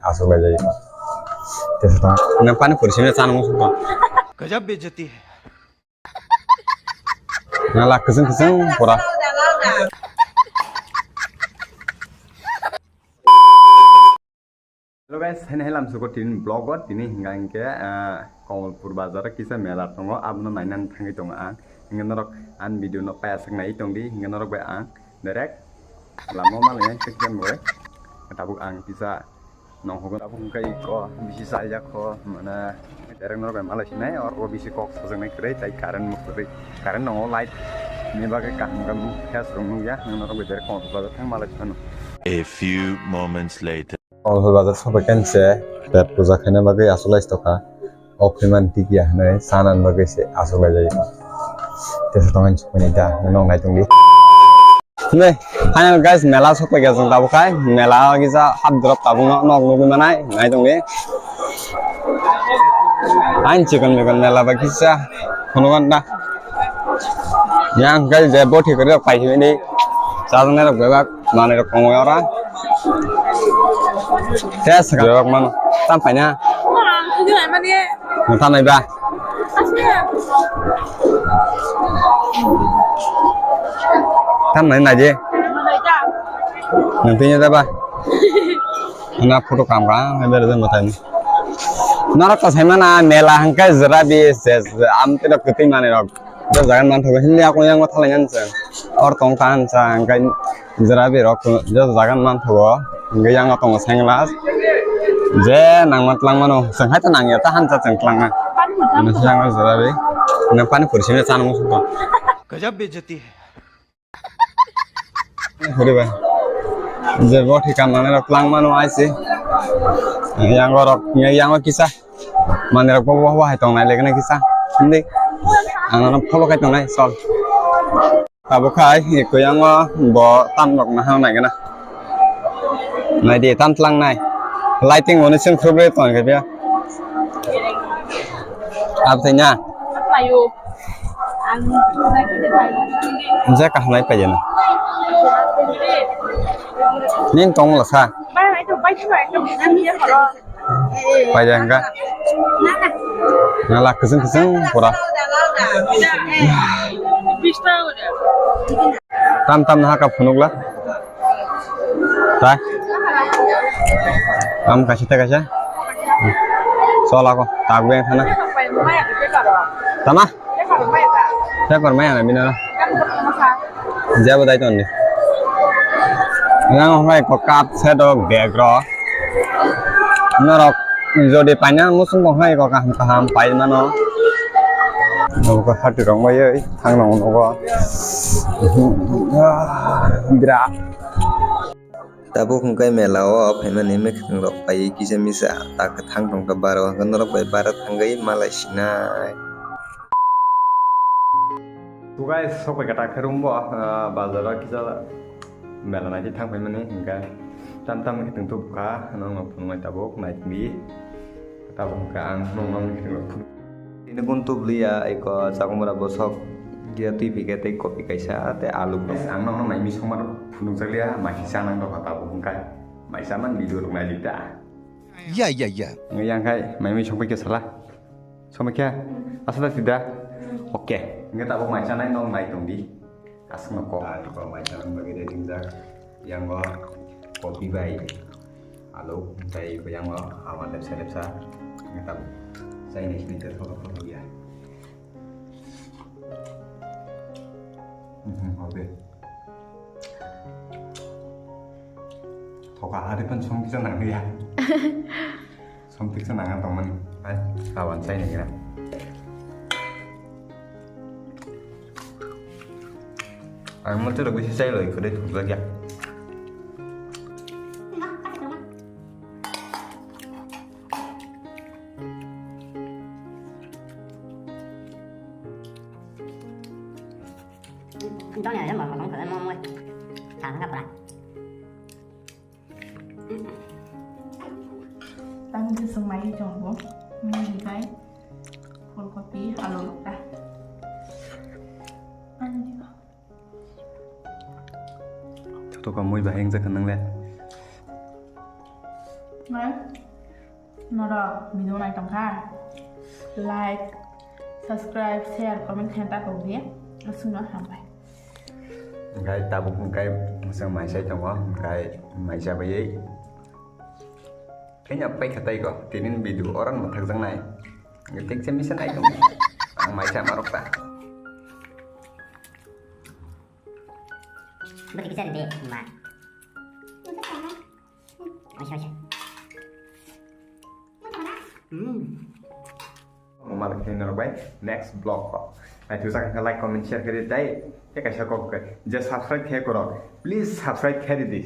asal aja itu. Terus tuh, nampak nih kursinya sana musuh tuh. गजब बेइज्जती है Ngalah keseng pura. Halo guys, ini helam suku tin vlogot ini hingga ke Kamalpur bazar kisah mela tongo abno nainan tangi tongo ang hingga norok an video no pas ngai tong di hingga norok be ang direct lamo malnya sekian boy tabuk ang kisah nong hogo tabuk kai ko bisi saja ko mana dereng norok be malas nai or bisi kok sejeng nai kre tai karen mukri karen nong light ini bagai kah ngam has rong ya hingga norok be derek Kamalpur bazar tang malas no. A few moments later. Kamalpur bazar sampai kan se pet puja khana bagai asulai stoka opriman tikia nai sanan bagai se asulai jai terus tongan cuma dah nong nai tunggu nih hanya guys mela sok lagi asal tahu kai mela kita hab drop tabu nok nunggu mana nai tunggu chicken mela bagi sah konon dah yang guys jebot hikari pai ini saran nih bebak mana nih kongoy orang tes bebak mana tampaknya Nonton này ba. Thăm này gì? Nantinya dah ba. Ana foto kamera, ada ada macam ni. Nara kasih mana mela hangkai zerabi ses am tidak ketima ni rok. Jangan mantu ini aku yang mau thalangan sen. Or tongkan sen hangkai zerabi rok. Jangan mantu hangkai yang aku tong senglas. Je nang matlang mano senghai tanang ya tahan sa cengklang na nasiang zarabi nampan kursinya sana musuh tuh गजब बेइज्जती है hore ba je bot hikam mane rok lang mano aise yang rok yang kisah mane rok bawa bawa tong nai legna kisah hindi angana follow kai tong nai sol tabu kai ko yang bo tan rok na hang nai kana nai di tan tlang nai lighting mana sih problem tuh kan dia? Apa sihnya? Jaka naik aja na. Nih tong lah sah. Pajak enggak? Ngalah keseng pura. Tam nah kap punuk lah. Tak? Kamu kasih teh kasih? Soal aku, tak gue yang sana. Sama? Saya kormaya nabi nara. Jauh dari tuh nih. Yang orang kokap saya dok background. Norok, jadi panjang musuh orang kokap kaham paling mana? Norok hati orang bayar, hang norok. Berat. Tabu hungkai melao payman emek ngrok pai kisa misa tak thang thong ka baro ngrok pai barat hanggai Malaysia. Tuh guys, sok kata kerumbo bazar kita mela nanti thang payman nih hingga tam kita tuh buka nong pungai tabuk naik bi tabuk ang nong kita nong Ini kuntu beli ya iko cakumura bosok dia tuh pikir kopi kaisa te alu ang nong mai mi somar punung salia mai sana nong kata bungkai mai sama video nong mai lida या yang kai mai mi sompai ke salah sompai ke asal tidak oke nggak tak mai sana nong mai tong di asal noko kalau macam bagi dia tinggal yang gua kopi baik alu saya yang gua awan lepsa nggak tahu saya ini sini terfoto ya. Oke. Thok ada pun song bisa nang ya. Song bisa nangan teman. Kawan saya nih kan. Mau tuh lebih saya loh ikut itu lagi ya. Trong nhà mà không phải mong ơi thằng nó gặp lại tăng cái sông máy chồng bố nghe gì đấy còn có tí alo lục ta ăn đi Tôi có mùi và hình rất khả năng lên Đấy. Nó đó, video này tầm kha. Like, subscribe, share, comment, khen ta cùng nhé. Nó xung nó hàm bài. Cái ta bukan cái sang mai saya tengok cái mai saya bayi. Kayaknya apa kata itu? Tinin video orang matak sang nai. Ngetik semisal nai tu. Ang mai saya marok ta. Beri bisa deh, mak. Masya Allah. Malah kini orang baik. Next vlog kok. Nah, tu saya like, comment, share kiri day. Ya kasih kau ke. Just subscribe kiri korang. Please subscribe kiri di.